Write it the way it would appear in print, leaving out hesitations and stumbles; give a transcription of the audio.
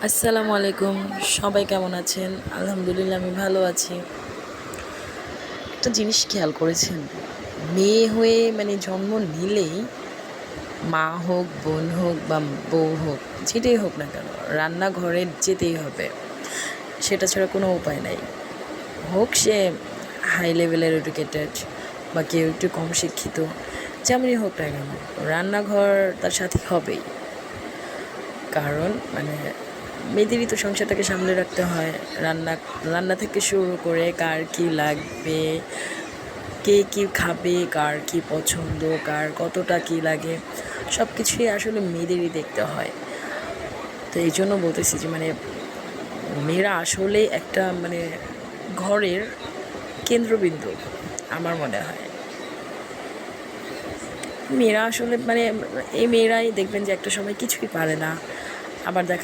আসসালামু আলাইকুম। সবাই কেমন আছেন? আলহামদুলিল্লাহ আমি ভালো আছি। একটা জিনিস খেয়াল করেছেন? মেয়ে হয়ে জন্ম নিলেই মা হোক, বোন হোক বা বউ হোক, যেটাই হোক না কেন রান্নাঘরে যেতেই হবে। সেটা ছাড়া কোনো উপায় নাই। হোক সে হাই লেভেলের এডুকেটেড বা কেউ একটু কম শিক্ষিত, যেমনই হোক না কেন রান্নাঘর তার সাথে হবেই। কারণ মেয়েদেরই তো সংসারটাকে সামলে রাখতে হয়। রান্না রান্না থেকে শুরু করে কার কী লাগবে, কে কী খাবে, কার কী পছন্দ, কার কতটা কী লাগে, সব কিছুই আসলে মেয়েদেরই দেখতে হয়। তো এই জন্য বলতেছি যে মেয়েরা আসলে একটা ঘরের কেন্দ্রবিন্দু আমার মনে হয়। মেয়েরা আসলে এই মেয়েরাই দেখবেন যে একটা সময় কিছুই পারে না, আবার দেখা